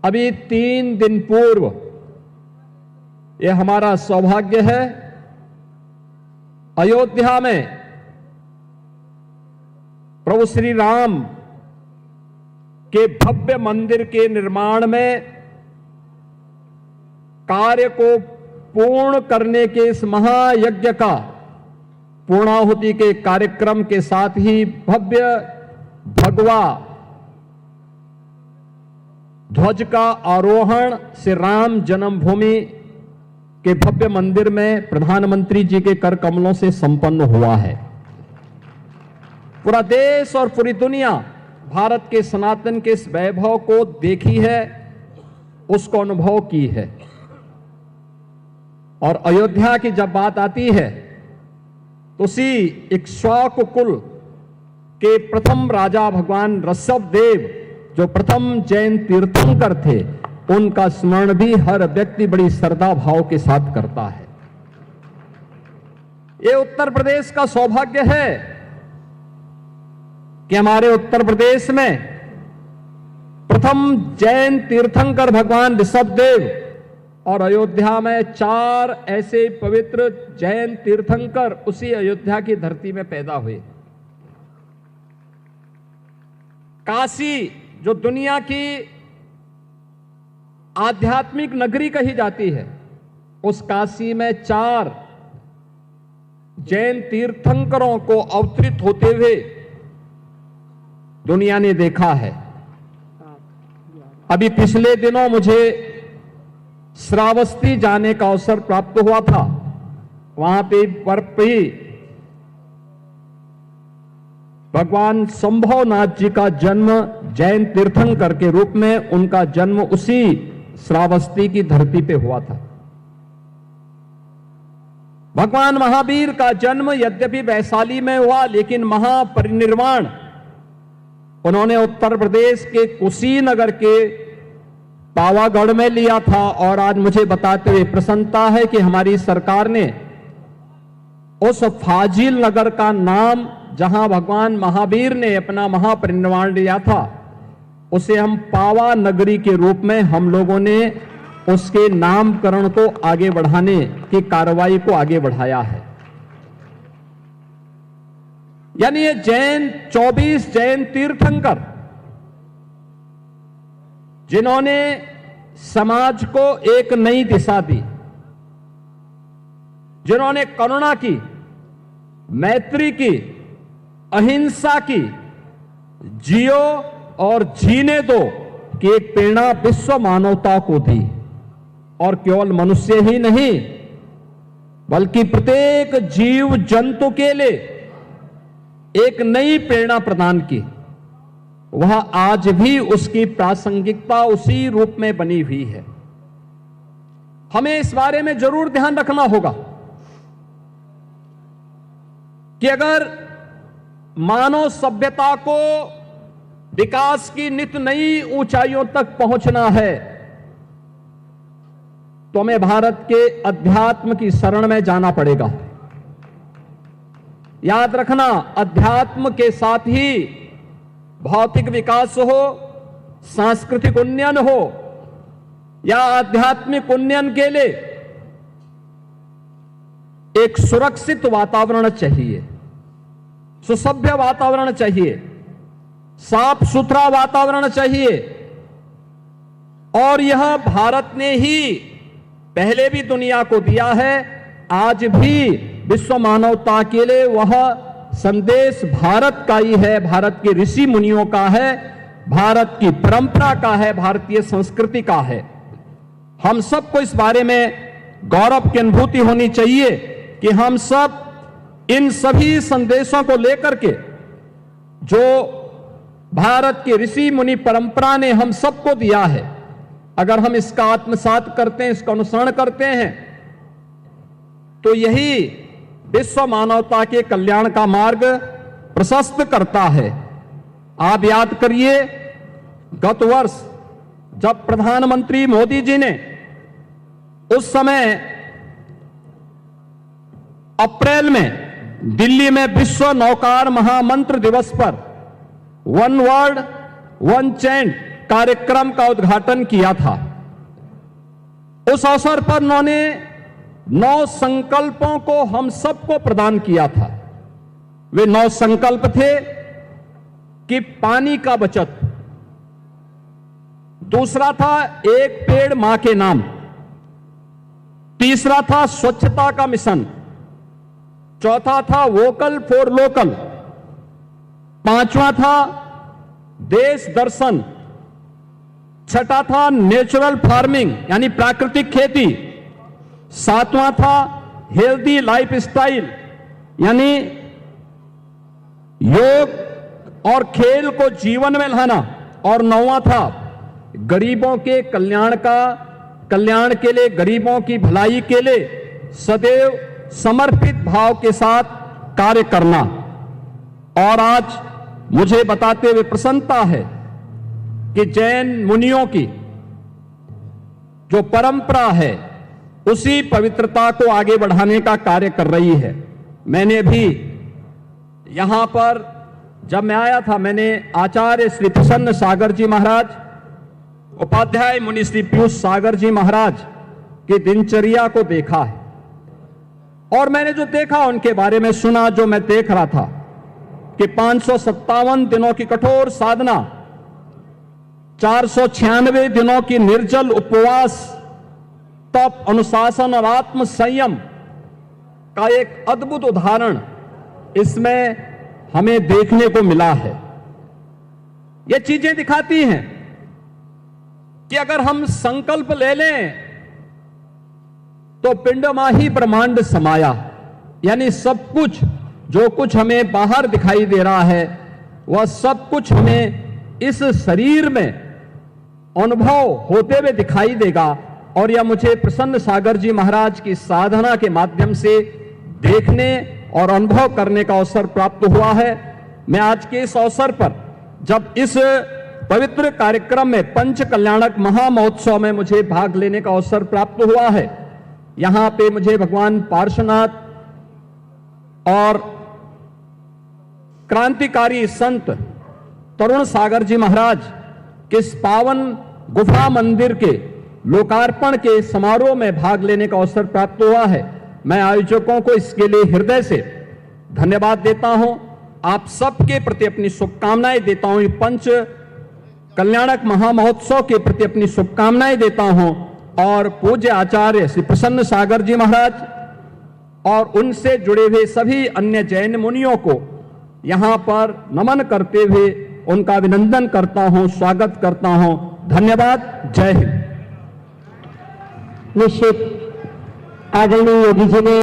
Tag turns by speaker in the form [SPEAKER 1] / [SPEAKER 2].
[SPEAKER 1] अभी 3 दिन पूर्व ये हमारा सौभाग्य है, अयोध्या में प्रभु श्री राम के भव्य मंदिर के निर्माण में कार्य को पूर्ण करने के इस महायज्ञ का पूर्णाहुति के कार्यक्रम के साथ ही भव्य भगवा ध्वज का आरोहण श्री राम जन्मभूमि के भव्य मंदिर में प्रधानमंत्री जी के कर कमलों से संपन्न हुआ है। पूरा देश और पूरी दुनिया भारत के सनातन के इस वैभव को देखी है, उसको अनुभव की है। और अयोध्या की जब बात आती है तो उसी इक्ष्वाकु कुल के प्रथम राजा भगवान ऋषभ देव जो प्रथम जैन तीर्थंकर थे, उनका स्मरण भी हर व्यक्ति बड़ी श्रद्धा भाव के साथ करता है। ये उत्तर प्रदेश का सौभाग्य है कि हमारे उत्तर प्रदेश में प्रथम जैन तीर्थंकर भगवान ऋषभ देव और अयोध्या में 4 ऐसे पवित्र जैन तीर्थंकर उसी अयोध्या की धरती में पैदा हुए। काशी जो दुनिया की आध्यात्मिक नगरी कही जाती है, उस काशी में 4 जैन तीर्थंकरों को अवतरित होते हुए दुनिया ने देखा है। अभी पिछले दिनों मुझे श्रावस्ती जाने का अवसर प्राप्त हुआ था। वहां पे बर्फ ही भगवान संभवनाथ जी का जन्म जैन तीर्थंकर के रूप में उनका जन्म उसी श्रावस्ती की धरती पे हुआ था। भगवान महावीर का जन्म यद्यपि वैशाली में हुआ, लेकिन महापरिनिर्वाण उन्होंने उत्तर प्रदेश के कुशीनगर के पावागढ़ में लिया था। और आज मुझे बताते हुए प्रसन्नता है कि हमारी सरकार ने उस फाजिल नगर का नाम, जहां भगवान महावीर ने अपना महापरिनिर्वाण लिया था, उसे हम पावा नगरी के रूप में हम लोगों ने उसके नामकरण को आगे बढ़ाने की कार्रवाई को आगे बढ़ाया है। यानी ये 24 जैन तीर्थंकर जिन्होंने समाज को एक नई दिशा दी, जिन्होंने करुणा की, मैत्री की, अहिंसा की, जियो और जीने दो की एक प्रेरणा विश्व मानवता को दी। और केवल मनुष्य ही नहीं बल्कि प्रत्येक जीव जंतु के लिए एक नई प्रेरणा प्रदान की। वह आज भी उसकी प्रासंगिकता उसी रूप में बनी हुई है। हमें इस बारे में जरूर ध्यान रखना होगा कि अगर मानव सभ्यता को विकास की नित नई ऊंचाइयों तक पहुंचना है तो हमें भारत के अध्यात्म की शरण में जाना पड़ेगा। याद रखना, अध्यात्म के साथ ही भौतिक विकास हो, सांस्कृतिक उन्नयन हो या आध्यात्मिक उन्नयन के लिए एक सुरक्षित वातावरण चाहिए, सुसभ्य वातावरण चाहिए, साफ सुथरा वातावरण चाहिए। और यह भारत ने ही पहले भी दुनिया को दिया है, आज भी विश्व मानवता के लिए वह संदेश भारत का ही है, भारत के ऋषि मुनियों का है, भारत की परंपरा का है, भारतीय संस्कृति का है। हम सबको इस बारे में गौरव की अनुभूति होनी चाहिए कि हम सब इन सभी संदेशों को लेकर के जो भारत की ऋषि मुनि परंपरा ने हम सबको दिया है, अगर हम इसका आत्मसात करते हैं, इसका अनुसरण करते हैं, तो यही विश्व मानवता के कल्याण का मार्ग प्रशस्त करता है। आप याद करिए, गत वर्ष जब प्रधानमंत्री मोदी जी ने उस समय अप्रैल में दिल्ली में विश्व नौकार महामंत्र दिवस पर वन वर्ल्ड वन चैंट कार्यक्रम का उद्घाटन किया था। उस अवसर पर उन्होंने 9 संकल्पों को हम सबको प्रदान किया था। वे 9 संकल्प थे कि पानी का बचत, दूसरा था एक पेड़ मां के नाम, तीसरा था स्वच्छता का मिशन, चौथा था वोकल फॉर लोकल, पांचवा था देश दर्शन, छठा था नेचुरल फार्मिंग यानी प्राकृतिक खेती, सातवां था हेल्दी लाइफस्टाइल यानी योग और खेल को जीवन में लाना, और नौवां था गरीबों के कल्याण के लिए, गरीबों की भलाई के लिए सदैव समर्पित भाव के साथ कार्य करना। और आज मुझे बताते हुए प्रसन्नता है कि जैन मुनियों की जो परंपरा है उसी पवित्रता को आगे बढ़ाने का कार्य कर रही है। मैंने भी यहां पर जब मैं आया था, मैंने आचार्य श्री प्रसन्न सागर जी महाराज, उपाध्याय मुनि श्री पीयूष सागर जी महाराज की दिनचर्या को देखा है, और मैंने जो देखा उनके बारे में सुना। जो मैं देख रहा था कि 557 दिनों की कठोर साधना, 496 दिनों की निर्जल उपवास, तप, अनुशासन और आत्म संयम का एक अद्भुत उदाहरण इसमें हमें देखने को मिला है। ये चीजें दिखाती हैं कि अगर हम संकल्प ले लें तो पिंड माही ब्रह्मांड समाया, यानी सब कुछ जो कुछ हमें बाहर दिखाई दे रहा है वह सब कुछ हमें इस शरीर में अनुभव होते हुए दिखाई देगा। और यह मुझे प्रसन्न सागर जी महाराज की साधना के माध्यम से देखने और अनुभव करने का अवसर प्राप्त हुआ है। मैं आज के इस अवसर पर जब इस पवित्र कार्यक्रम में पंच कल्याणक महामहोत्सव में मुझे भाग लेने का अवसर प्राप्त हुआ है, यहां पे मुझे भगवान पार्श्वनाथ और क्रांतिकारी संत तरुण सागर जी महाराज के इस पावन गुफा मंदिर के लोकार्पण के समारोह में भाग लेने का अवसर प्राप्त हुआ है। मैं आयोजकों को इसके लिए हृदय से धन्यवाद देता हूं। आप सबके प्रति अपनी शुभकामनाएं देता हूं। पंच कल्याणक महामहोत्सव के प्रति अपनी शुभकामनाएं देता हूं, और पूज्य आचार्य श्री प्रसन्न सागर जी महाराज और उनसे जुड़े हुए सभी अन्य जैन मुनियों को यहां पर नमन करते हुए उनका अभिनंदन करता हूं, स्वागत करता हूं। धन्यवाद। जय हिंद।
[SPEAKER 2] निश्चित आदरणीय योगी जी ने